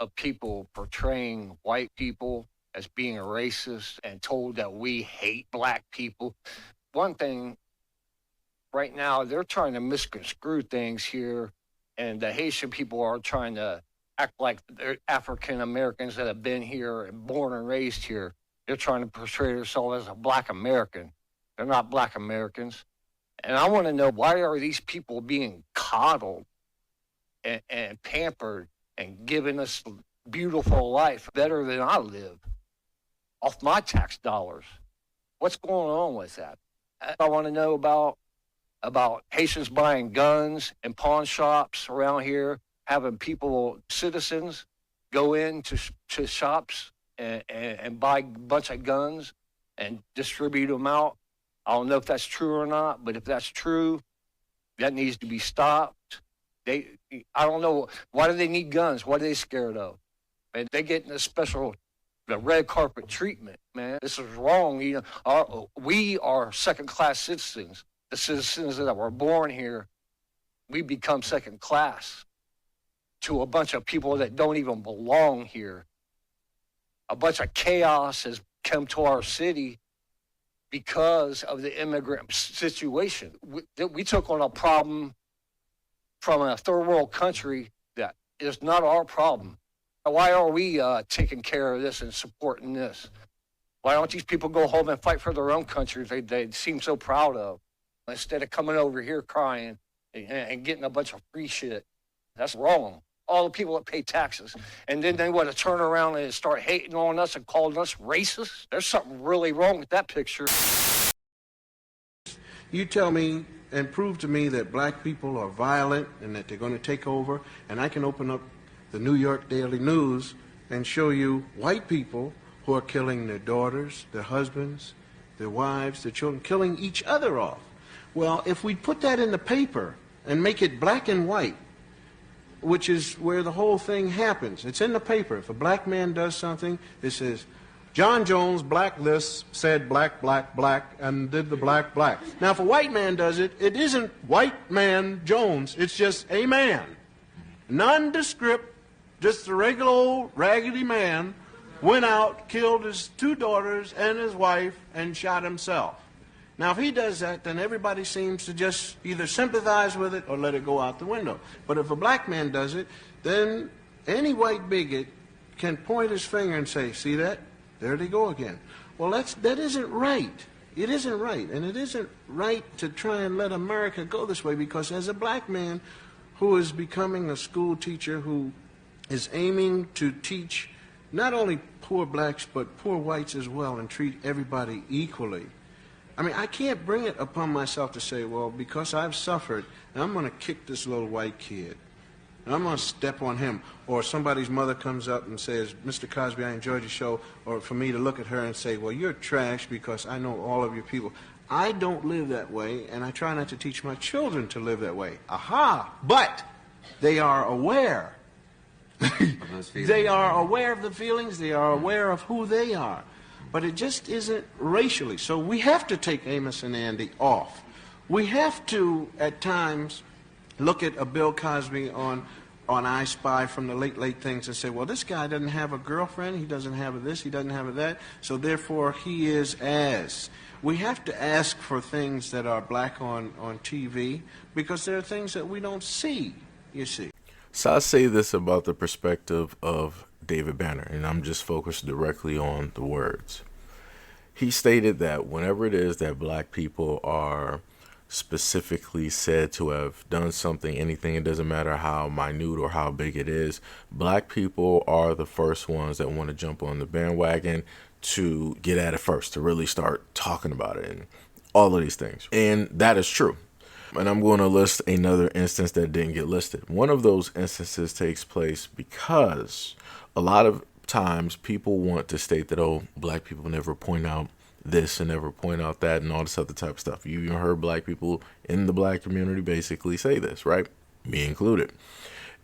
of people portraying white people as being racist and told that we hate black people. One thing right now, they're trying to misconstrue things here, and the Haitian people are trying to act like they're African Americans that have been here and born and raised here. They're trying to portray themselves as a black American. They're not black Americans. And I want to know, why are these people being coddled and pampered and giving us beautiful life better than I live off my tax dollars? What's going on with that? I want to know about Haitians buying guns in pawn shops around here, having people, citizens, go into to shops and buy a bunch of guns and distribute them out. I don't know if that's true or not, but if that's true, that needs to be stopped. I don't know, why do they need guns? What are they scared of? And they get the red carpet treatment, man. This is wrong. We are second-class citizens. The citizens that were born here, we become second class to a bunch of people that don't even belong here. A bunch of chaos has come to our city because of the immigrant situation. We took on a problem from a third world country that is not our problem. Why are we taking care of this and supporting this? Why don't these people go home and fight for their own countries they seem so proud of, instead of coming over here crying and getting a bunch of free shit? That's wrong. All the people that pay taxes. And then they want to turn around and start hating on us and calling us racist. There's something really wrong with that picture. You tell me and prove to me that black people are violent and that they're going to take over, and I can open up the New York Daily News and show you white people who are killing their daughters, their husbands, their wives, their children, killing each other off. Well, if we put that in the paper and make it black and white, which is where the whole thing happens. It's in the paper. If a black man does something, it says, John Jones, black this, said black, black, black, and did the black, black. Now, if a white man does it, it isn't white man Jones. It's just a man. Nondescript, just a regular old raggedy man went out, killed his 2 daughters and his wife, and shot himself. Now, if he does that, then everybody seems to just either sympathize with it or let it go out the window. But if a black man does it, then any white bigot can point his finger and say, see that? There they go again. Well, that isn't right. It isn't right. And it isn't right to try and let America go this way, because as a black man who is becoming a school teacher who is aiming to teach not only poor blacks but poor whites as well and treat everybody equally, I mean, I can't bring it upon myself to say, well, because I've suffered, I'm going to kick this little white kid. And I'm going to step on him. Or somebody's mother comes up and says, Mr. Cosby, I enjoyed your show. Or for me to look at her and say, well, you're trash because I know all of your people. I don't live that way, and I try not to teach my children to live that way. Aha! But they are aware. They are aware of the feelings. They are aware of who they are. But it just isn't racially. So we have to take Amos and Andy off. We have to, at times, look at a Bill Cosby on I Spy from the late things and say, well, this guy doesn't have a girlfriend, he doesn't have a this, he doesn't have a that, so therefore he is as. We have to ask for things that are black on TV, because there are things that we don't see, you see. So I say this about the perspective of David Banner, and I'm just focused directly on the words. He stated that whenever it is that black people are specifically said to have done something, anything, it doesn't matter how minute or how big it is, black people are the first ones that want to jump on the bandwagon to get at it first, to really start talking about it and all of these things. And that is true. And I'm going to list another instance that didn't get listed. One of those instances takes place because a lot of times people want to state that, oh, black people never point out this and never point out that and all this other type of stuff. You even heard black people in the black community basically say this, right? Me included.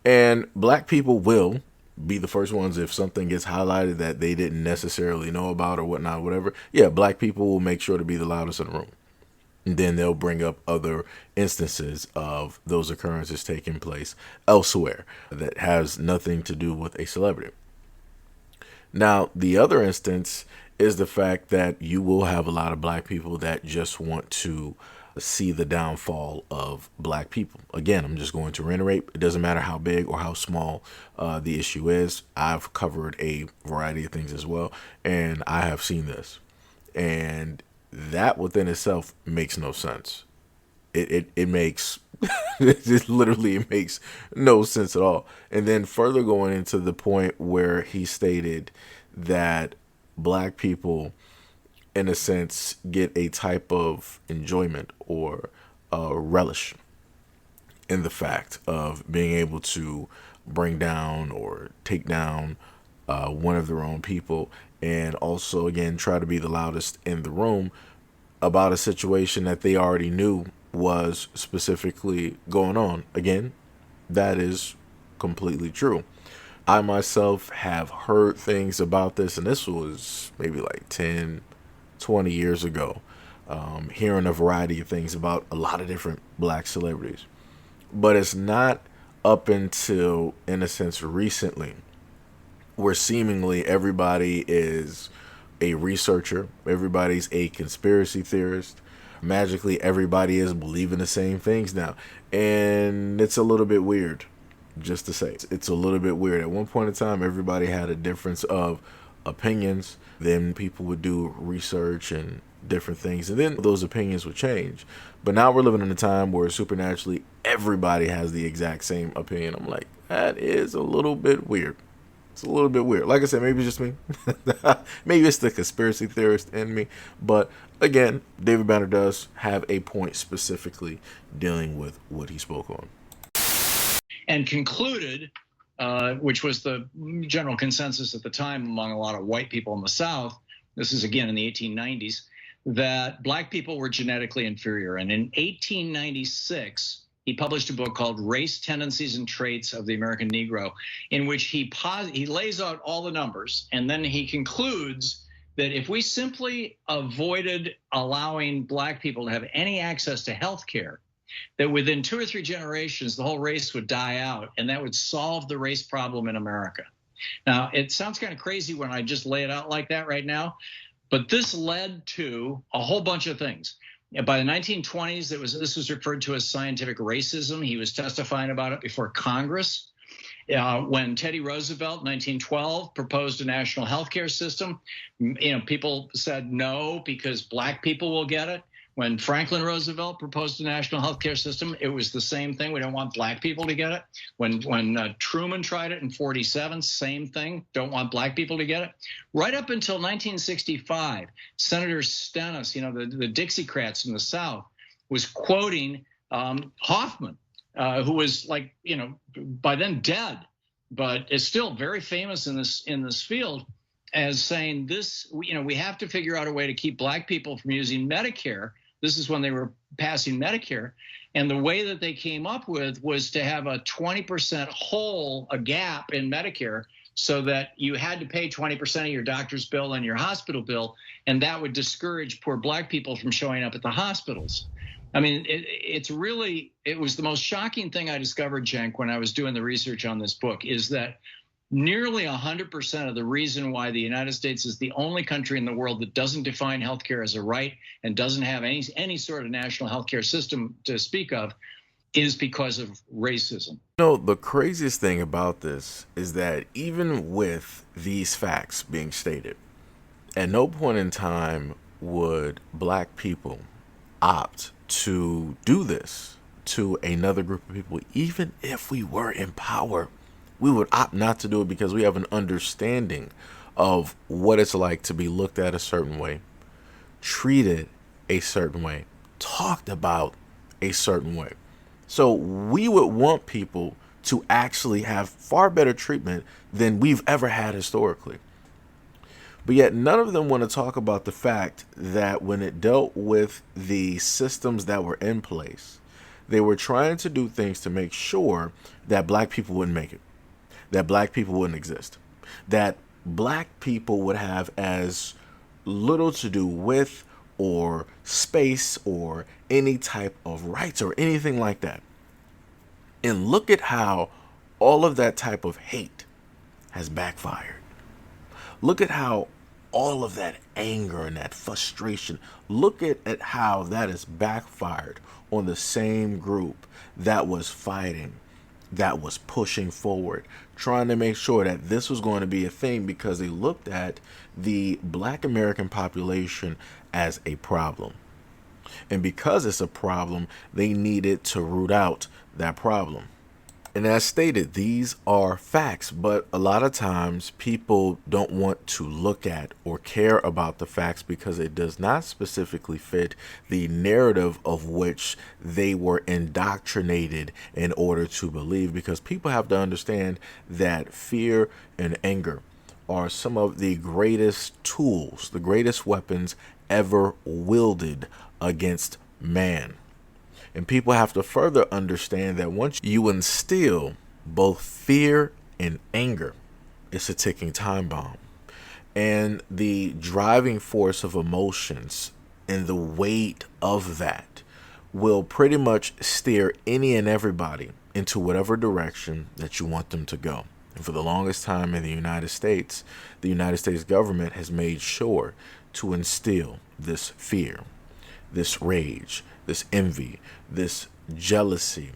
And black people will be the first ones, if something gets highlighted that they didn't necessarily know about or whatnot, whatever. Yeah, black people will make sure to be the loudest in the room. And then they'll bring up other instances of those occurrences taking place elsewhere that has nothing to do with a celebrity. Now, the other instance is the fact that you will have a lot of black people that just want to see the downfall of black people. Again, I'm just going to reiterate, it doesn't matter how big or how small the issue is. I've covered a variety of things as well, and I have seen this. And that within itself makes no sense. It makes it makes no sense at all. And then further going into the point where he stated that black people, in a sense, get a type of enjoyment or relish in the fact of being able to bring down or take down one of their own people, and also, again, try to be the loudest in the room about a situation that they already knew was specifically going on. Again, that is completely true. I myself have heard things about this, and this was maybe like 10, 20 years ago, hearing a variety of things about a lot of different black celebrities. But it's not up until, in a sense, recently, where seemingly everybody is a researcher, everybody's a conspiracy theorist. Magically, everybody is believing the same things now. And it's a little bit weird, just to say. It's a little bit weird. At one point in time, everybody had a difference of opinions. Then people would do research and different things, and then those opinions would change. But now we're living in a time where supernaturally everybody has the exact same opinion. I'm like, that is a little bit weird. It's a little bit weird. Like I said, maybe it's just me. Maybe it's the conspiracy theorist in me. But again, David Banner does have a point specifically dealing with what he spoke on. And concluded, which was the general consensus at the time among a lot of white people in the South, this is again in the 1890s, that black people were genetically inferior. And in 1896, he published a book called Race, Tendencies, and Traits of the American Negro, in which he lays out all the numbers, and then he concludes that if we simply avoided allowing black people to have any access to health care, that within 2 or 3 generations, the whole race would die out, and that would solve the race problem in America. Now, it sounds kind of crazy when I just lay it out like that right now, but this led to a whole bunch of things. By the 1920s, this was referred to as scientific racism. He was testifying about it before Congress. When Teddy Roosevelt, 1912, proposed a national health care system, people said no because black people will get it. When Franklin Roosevelt proposed a national health care system, it was the same thing. We don't want black people to get it. When Truman tried it in 47, same thing. Don't want black people to get it. Right up until 1965, Senator Stennis, the Dixiecrats in the South, was quoting Hoffman, who was by then dead, but is still very famous in this field, as saying this. We have to figure out a way to keep black people from using Medicare. This is when they were passing Medicare. And the way that they came up with was to have a 20% a gap in Medicare, so that you had to pay 20% of your doctor's bill and your hospital bill. And that would discourage poor black people from showing up at the hospitals. I mean, it was the most shocking thing I discovered, Cenk, when I was doing the research on this book, is that nearly 100% of the reason why the United States is the only country in the world that doesn't define healthcare as a right and doesn't have any sort of national healthcare system to speak of is because of racism. The craziest thing about this is that even with these facts being stated, at no point in time would black people opt to do this to another group of people. Even if we were in power, we would opt not to do it because we have an understanding of what it's like to be looked at a certain way, treated a certain way, talked about a certain way. So we would want people to actually have far better treatment than we've ever had historically. But yet none of them want to talk about the fact that when it dealt with the systems that were in place, they were trying to do things to make sure that black people wouldn't make it, that black people wouldn't exist, that black people would have as little to do with or space or any type of rights or anything like that. And look at how all of that type of hate has backfired. Look at how all of that anger and that frustration, look at how that has backfired on the same group that was fighting, that was pushing forward, trying to make sure that this was going to be a thing, because they looked at the Black American population as a problem. And because it's a problem, they needed to root out that problem. And as stated, these are facts, but a lot of times people don't want to look at or care about the facts because it does not specifically fit the narrative of which they were indoctrinated in order to believe. Because people have to understand that fear and anger are some of the greatest tools, the greatest weapons ever wielded against man. And people have to further understand that once you instill both fear and anger, it's a ticking time bomb. And the driving force of emotions and the weight of that will pretty much steer any and everybody into whatever direction that you want them to go. And for the longest time in the United States government has made sure to instill this fear, this rage, this envy, this jealousy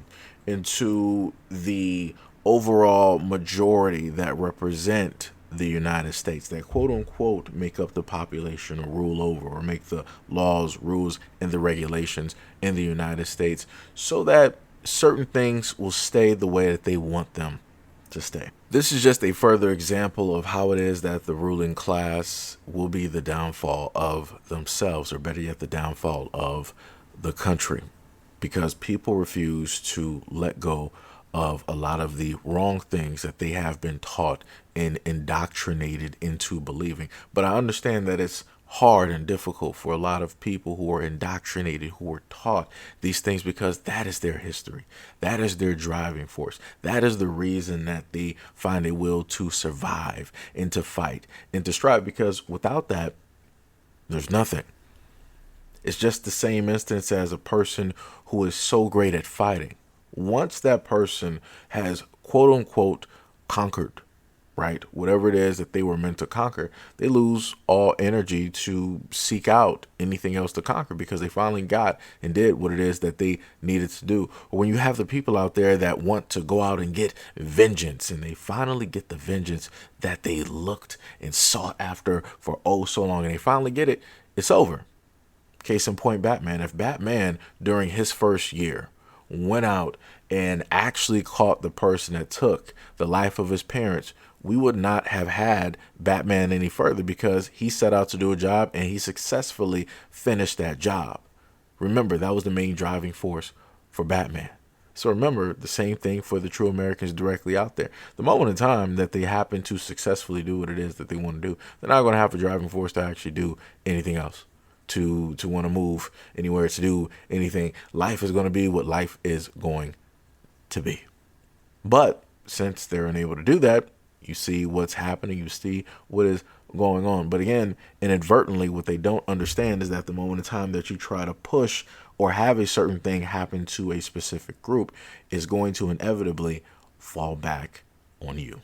into the overall majority that represent the United States, that quote unquote make up the population or rule over or make the laws, rules, and the regulations in the United States, so that certain things will stay the way that they want them to stay. This is just a further example of how it is that the ruling class will be the downfall of themselves, or better yet, the downfall of the country, because people refuse to let go of a lot of the wrong things that they have been taught and indoctrinated into believing. But I understand that it's hard and difficult for a lot of people who are indoctrinated, who are taught these things, because that is their history. That is their driving force. That is the reason that they find a will to survive and to fight and to strive, because without that, there's nothing. It's just the same instance as a person who is so great at fighting. Once that person has quote unquote conquered, right, whatever it is that they were meant to conquer, they lose all energy to seek out anything else to conquer, because they finally got and did what it is that they needed to do. Or when you have the people out there that want to go out and get vengeance, and they finally get the vengeance that they looked and sought after for oh so long, and they finally get it, it's over. Case in point, Batman. If Batman, during his first year, went out and actually caught the person that took the life of his parents, we would not have had Batman any further, because he set out to do a job and he successfully finished that job. Remember, that was the main driving force for Batman. So remember, the same thing for the true Americans directly out there. The moment in time that they happen to successfully do what it is that they want to do, they're not going to have a driving force to actually do anything else, to want to move anywhere, to do anything. Life is going to be what life is going to be. But since they're unable to do that, you see what's happening, you see what is going on. But again, inadvertently, what they don't understand is that the moment in time that you try to push or have a certain thing happen to a specific group is going to inevitably fall back on you.